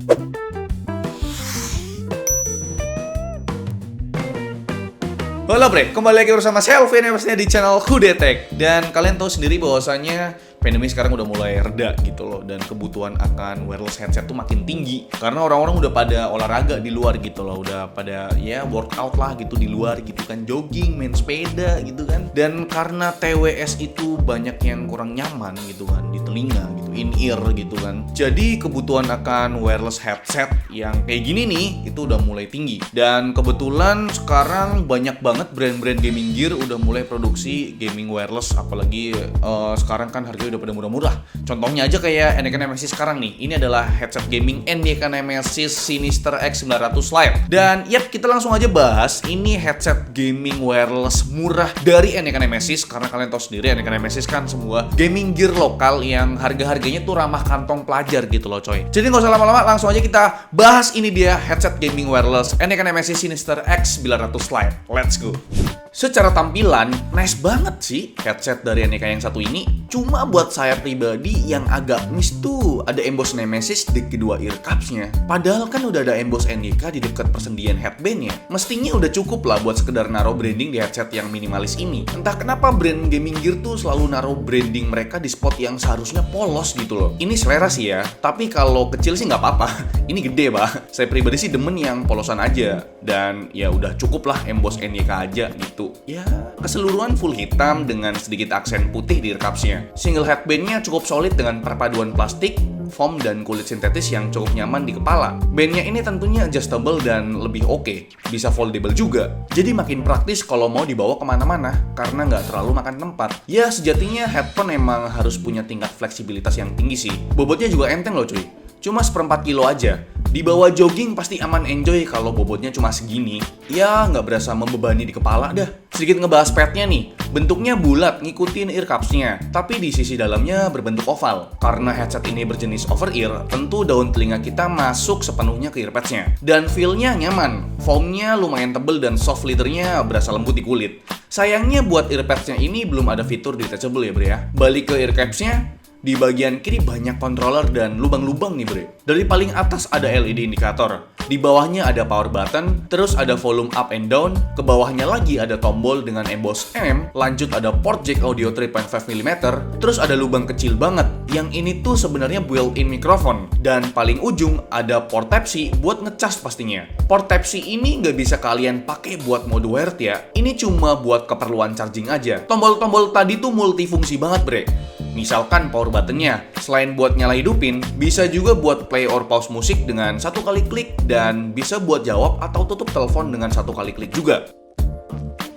Halo bre, kembali lagi bersama saya Alvin yang pastinya di channel Kudetek. Dan kalian tahu sendiri bahwasanya pandemi sekarang udah mulai reda gitu loh. Dan kebutuhan akan wireless headset tuh makin tinggi. Karena orang-orang udah pada olahraga di luar gitu loh. Udah pada ya workout lah gitu di luar gitu kan. Jogging, main sepeda gitu kan. Dan karena TWS itu banyak yang kurang nyaman gitu kan di telinga gitu, in-ear gitu kan. Jadi kebutuhan akan wireless headset yang kayak gini nih itu udah mulai tinggi. Dan kebetulan sekarang banyak banget brand-brand gaming gear udah mulai produksi gaming wireless, apalagi sekarang kan harganya udah pada murah-murah. Contohnya aja kayak NEK Nemesis sekarang nih. Ini adalah headset gaming NEK Nemesis Sinister X 900 Lite. Dan yap, kita langsung aja bahas ini headset gaming wireless murah dari NEK Nemesis, karena kalian tahu sendiri NEK Nemesis kan semua gaming gear lokal yang harga-harganya tuh ramah kantong pelajar gitu loh coy. Jadi nggak usah lama-lama, langsung aja kita bahas ini dia headset gaming wireless NEK Nemesis Sinister X 900 Lite. Let's go. Secara tampilan, nice banget sih headset dari NEK yang satu ini. Cuma buat saya pribadi yang agak miss tuh ada emboss Nemesis di kedua ear cups-nya. Padahal kan udah ada emboss NEK di dekat persendian headband-nya. Mestinya udah cukup lah buat sekedar naruh branding di headset yang minimalis ini. Entah kenapa brand gaming gear tuh selalu naruh branding mereka di spot yang seharusnya polos gitu loh. Ini selera sih ya, tapi kalau kecil sih nggak apa-apa. Ini gede pak. Saya pribadi sih demen yang polosan aja. Dan ya udah cukup lah emboss NEK aja gitu. Ya keseluruhan full hitam dengan sedikit aksen putih di ear cups-nya. Single headband-nya cukup solid dengan perpaduan plastik, foam, dan kulit sintetis yang cukup nyaman di kepala. Bandnya ini tentunya adjustable dan lebih oke, bisa foldable juga. Jadi makin praktis kalau mau dibawa kemana-mana, karena nggak terlalu makan tempat. Ya sejatinya headphone emang harus punya tingkat fleksibilitas yang tinggi sih. Bobotnya juga enteng loh cuy, cuma 1/4 kilo aja. Dibawa jogging pasti aman enjoy kalau bobotnya cuma segini. Ya nggak berasa membebani di kepala dah. Sedikit ngebahas padnya nih. Bentuknya bulat ngikutin ear cups-nya, tapi di sisi dalamnya berbentuk oval. Karena headset ini berjenis over ear, tentu daun telinga kita masuk sepenuhnya ke earpads-nya. Dan feel-nya nyaman. Foam-nya lumayan tebel dan soft leather-nya berasa lembut di kulit. Sayangnya buat earpads-nya ini belum ada fitur detachable ya bre ya. Balik ke ear caps-nya, di bagian kiri banyak controller dan lubang-lubang nih bre. Dari paling atas ada LED indikator, di bawahnya ada power button, terus ada volume up and down, ke bawahnya lagi ada tombol dengan emboss M, lanjut ada port jack audio 3.5 mm, terus ada lubang kecil banget, yang ini tuh sebenarnya built-in microphone, dan paling ujung ada port Type-C buat ngecas pastinya. Port Type-C ini nggak bisa kalian pakai buat mode wired ya, ini cuma buat keperluan charging aja. Tombol-tombol tadi tuh multifungsi banget bre. Misalkan power button-nya, selain buat nyala hidupin, bisa juga buat play or pause musik dengan satu kali klik, dan bisa buat jawab atau tutup telepon dengan satu kali klik juga.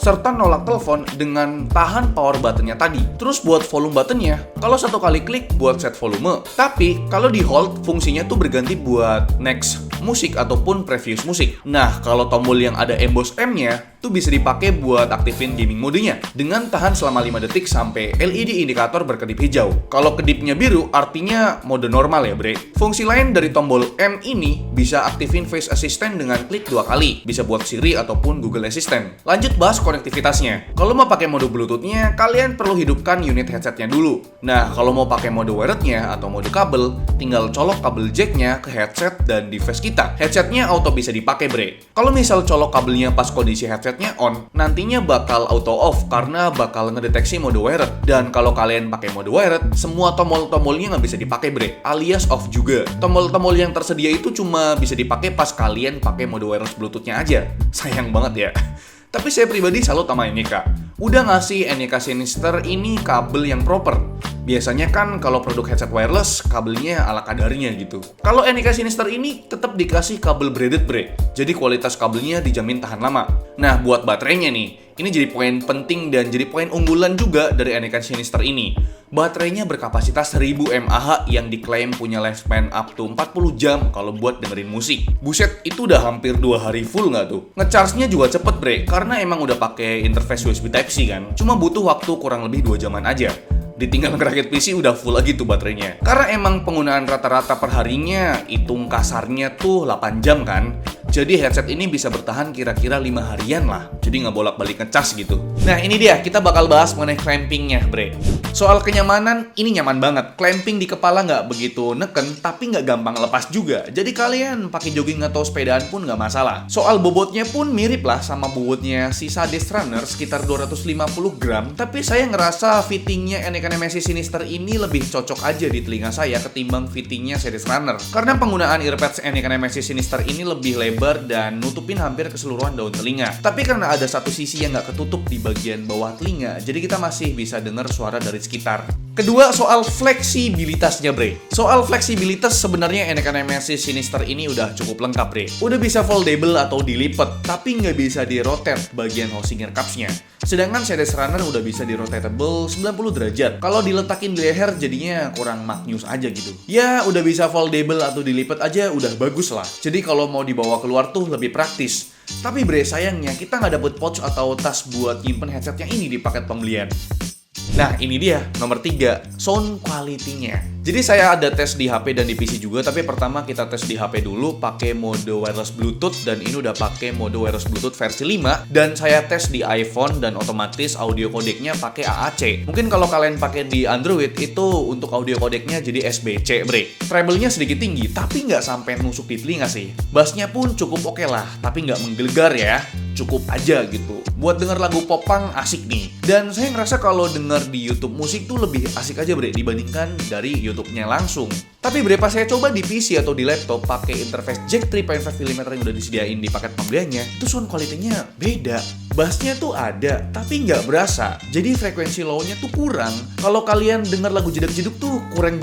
Serta nolak telepon dengan tahan power button-nya tadi. Terus buat volume button-nya, kalau satu kali klik buat set volume. Tapi kalau di hold, fungsinya tuh berganti buat next musik ataupun previous musik. Nah, kalau tombol yang ada emboss M-nya tuh bisa dipakai buat aktifin gaming modenya dengan tahan selama 5 detik sampai LED indikator berkedip hijau. Kalau kedipnya biru artinya mode normal ya bre. Fungsi lain dari tombol M ini bisa aktifin voice assistant dengan klik 2 kali. Bisa buat Siri ataupun Google Assistant. Lanjut bahas konektivitasnya. Kalau mau pakai mode Bluetooth-nya, kalian perlu hidupkan unit headset-nya dulu. Nah, kalau mau pakai mode wired-nya atau mode kabel, tinggal colok kabel jack-nya ke headset dan device kita. Headset-nya auto bisa dipakai bre. Kalau misal colok kabelnya pas kondisi headset-nya on, nantinya bakal auto off karena bakal ngedeteksi mode wired. Dan kalau kalian pakai mode wired, semua tombol-tombolnya nggak bisa dipakai bre, alias off juga. Tombol-tombol yang tersedia itu cuma bisa dipakai pas kalian pakai mode wireless Bluetooth-nya aja. Sayang banget ya. Tapi saya pribadi salut sama NEK. Udah ngasih NEK Sinister ini kabel yang proper. Biasanya kan kalau produk headset wireless, kabelnya ala kadarnya gitu. Kalau NEK Sinister ini tetap dikasih kabel braided bre. Jadi kualitas kabelnya dijamin tahan lama. Nah, buat baterainya nih, ini jadi poin penting dan jadi poin unggulan juga dari NEK Sinister ini. Baterainya berkapasitas 1000 mAh yang diklaim punya lifespan up to 40 jam kalau buat dengerin musik. Buset, itu udah hampir 2 hari full nggak tuh? Ngecharge-nya juga cepet bre, karena emang udah pakai interface USB Type-C kan. Cuma butuh waktu kurang lebih 2 jaman aja. Ditinggal ngerakit PC udah full lagi tuh baterainya. Karena emang penggunaan rata-rata perharinya, hitung kasarnya tuh 8 jam kan. Jadi headset ini bisa bertahan kira-kira 5 harian lah. Jadi nggak bolak-balik ngecas gitu. Nah ini dia, kita bakal bahas mengenai clampingnya, bre. Soal kenyamanan, ini nyaman banget. Clamping di kepala nggak begitu neken, tapi nggak gampang lepas juga. Jadi kalian pakai jogging atau sepedaan pun nggak masalah. Soal bobotnya pun mirip lah sama bobotnya si Sadist Runner, sekitar 250 gram. Tapi saya ngerasa fittingnya NEK Nemesis Sinister ini lebih cocok aja di telinga saya ketimbang fittingnya Sadist Runner. Karena penggunaan earpads NEK Nemesis Sinister ini lebih lebar dan nutupin hampir keseluruhan daun telinga. Tapi karena ada satu sisi yang nggak ketutup di bagian bawah telinga, jadi kita masih bisa dengar suara dari sekitar. Kedua, soal fleksibilitasnya, bre. Soal fleksibilitas sebenarnya NEK Nemesis Sinister ini udah cukup lengkap, bre. Udah bisa foldable atau dilipat, tapi nggak bisa di-rotate bagian housing ear cups-nya. Sedangkan Sadist Runner udah bisa di-rotatable 90 derajat. Kalau diletakin di leher jadinya kurang maknyus aja gitu. Ya, udah bisa foldable atau dilipat aja udah bagus lah. Jadi kalau mau dibawa keluar tuh lebih praktis. Tapi bre, sayangnya kita nggak dapet pouch atau tas buat nyimpen headset yang ini di paket pembelian. Nah ini dia, nomor 3, sound quality-nya. Jadi saya ada tes di HP dan di PC juga, tapi pertama kita tes di HP dulu pakai mode wireless Bluetooth, dan ini udah pakai mode wireless Bluetooth versi 5. Dan saya tes di iPhone dan otomatis audio codec-nya pakai AAC. Mungkin kalau kalian pakai di Android itu untuk audio codec-nya jadi SBC, bre. Treble-nya sedikit tinggi, tapi nggak sampai nusuk di telinga sih. Bass-nya pun cukup oke lah, tapi nggak menggelegar ya. Cukup aja gitu. Buat denger lagu popang asik nih. Dan saya ngerasa kalau denger di YouTube musik tuh lebih asik aja bre dibandingkan dari YouTube-nya langsung. Tapi bre, pas saya coba di PC atau di laptop pakai interface jack 3.5mm yang udah disediain di paket pembeliannya, itu sound quality-nya beda. Bassnya tuh ada, tapi nggak berasa. Jadi frekuensi low-nya tuh kurang. Kalau kalian denger lagu jedak-jeduk tuh kurang.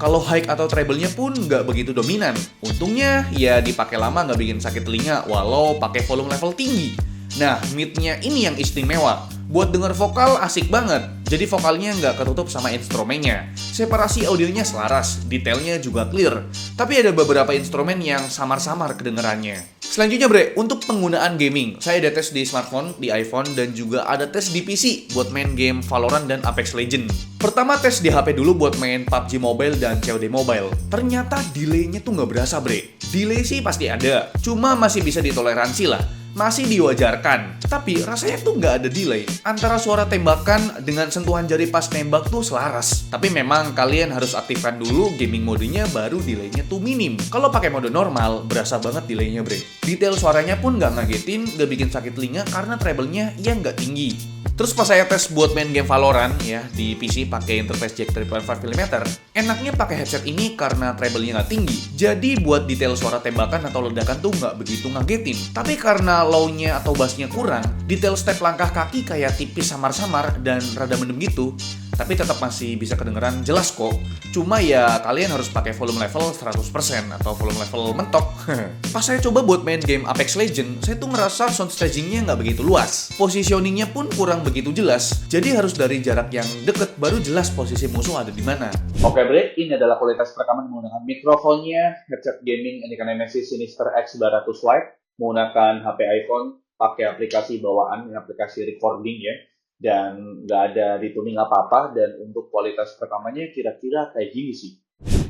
Kalau high atau treble-nya pun nggak begitu dominan. Untungnya ya dipakai lama nggak bikin sakit telinga walau pakai volume level tinggi. Nah, mid-nya ini yang istimewa. Buat denger vokal asik banget. Jadi vokalnya nggak ketutup sama instrumennya. Separasi audionya selaras, detailnya juga clear. Tapi ada beberapa instrumen yang samar-samar kedengerannya. Selanjutnya bre, untuk penggunaan gaming, saya ada tes di smartphone, di iPhone, dan juga ada tes di PC buat main game Valorant dan Apex Legends. Pertama tes di HP dulu buat main PUBG Mobile dan COD Mobile. Ternyata delay-nya tuh nggak berasa bre. Delay sih pasti ada, cuma masih bisa ditoleransi lah. Masih diwajarkan, tapi rasanya tuh nggak ada delay. Antara suara tembakan dengan sentuhan jari pas nembak tuh selaras. Tapi memang kalian harus aktifkan dulu gaming modenya baru delaynya tuh minim. Kalau pakai mode normal, berasa banget delaynya bre. Detail suaranya pun nggak ngagetin, nggak bikin sakit telinga karena treble-nya yang nggak tinggi. Terus pas saya tes buat main game Valorant ya di PC pakai interface jack 3.5mm, enaknya pakai headset ini karena treble-nya nggak tinggi. Jadi buat detail suara tembakan atau ledakan tuh nggak begitu ngagetin. Tapi karena low-nya atau bass-nya kurang, detail step langkah kaki kayak tipis samar-samar dan rada mendem gitu. Tapi tetap masih bisa kedengeran jelas kok. Cuma ya kalian harus pakai volume level 100% atau volume level mentok. Pas saya coba buat main game Apex Legends, saya tuh ngerasa sound staging-nya nggak begitu luas. Positioning-nya pun kurang begitu jelas. Jadi harus dari jarak yang deket baru jelas posisi musuh ada di mana. Oke bre, ini adalah kualitas rekaman menggunakan mikrofonnya headset gaming NEK Nemesis Sinister X900 Lite menggunakan HP iPhone, pakai aplikasi bawaan, aplikasi recording ya. Dan nggak ada dituning apa-apa, dan untuk kualitas rekamannya kira-kira kayak gini sih.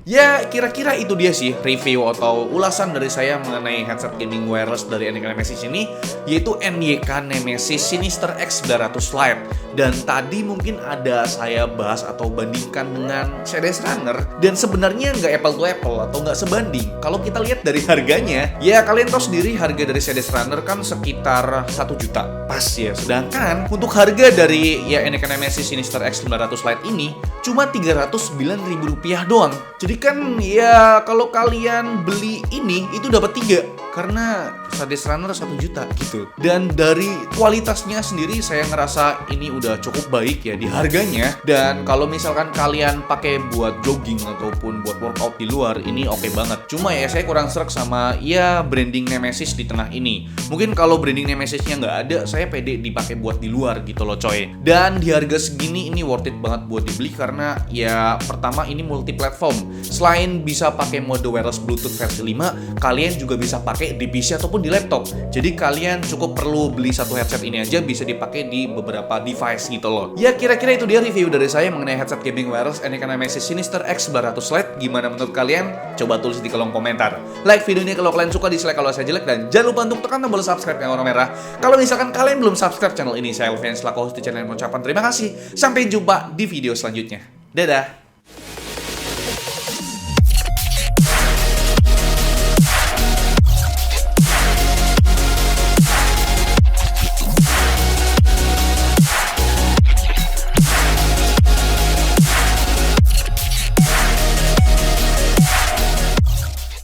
Ya, kira-kira itu dia sih review atau ulasan dari saya mengenai headset gaming wireless dari NEK Nemesis ini, yaitu NEK Nemesis Sinister X900 Lite. Dan tadi mungkin ada saya bahas atau bandingkan dengan Sadist Runner, dan sebenarnya nggak apple to apple atau nggak sebanding. Kalau kita lihat dari harganya, ya kalian tahu sendiri harga dari Sadist Runner kan sekitar 1 juta pas ya. Sedangkan untuk harga dari ya NEK Nemesis Sinister X900 Lite ini cuma Rp309.000 doang. Jadi kan ya kalau kalian beli ini itu dapat 3 karena Sadist Runner 1 juta gitu. Dan dari kualitasnya sendiri saya ngerasa ini udah cukup baik ya di harganya. Dan kalau misalkan kalian pakai buat jogging ataupun buat workout di luar, ini oke banget. Cuma ya saya kurang srek sama ya branding Nemesis di tengah ini. Mungkin kalau branding Nemesisnya nggak ada, saya pede dipakai buat di luar gitu loh coy. Dan di harga segini ini worth it banget buat dibeli karena ya pertama ini multi platform. Selain bisa pakai mode wireless Bluetooth versi 5, kalian juga bisa pakai di PC ataupun di laptop. Jadi kalian cukup perlu beli satu headset ini aja, bisa dipakai di beberapa device gitu loh. Ya kira-kira itu dia review dari saya mengenai headset gaming wireless Anakin MSI Sinister X900 Lite. Gimana menurut kalian? Coba tulis di kolom komentar. Like video ini kalau kalian suka, dislike kalau saya jelek, dan jangan lupa untuk tekan tombol subscribe yang warna merah kalau misalkan kalian belum subscribe channel ini. Saya Alfian selaku host di channel yang mengucapkan terima kasih. Sampai jumpa di video selanjutnya. Dadah.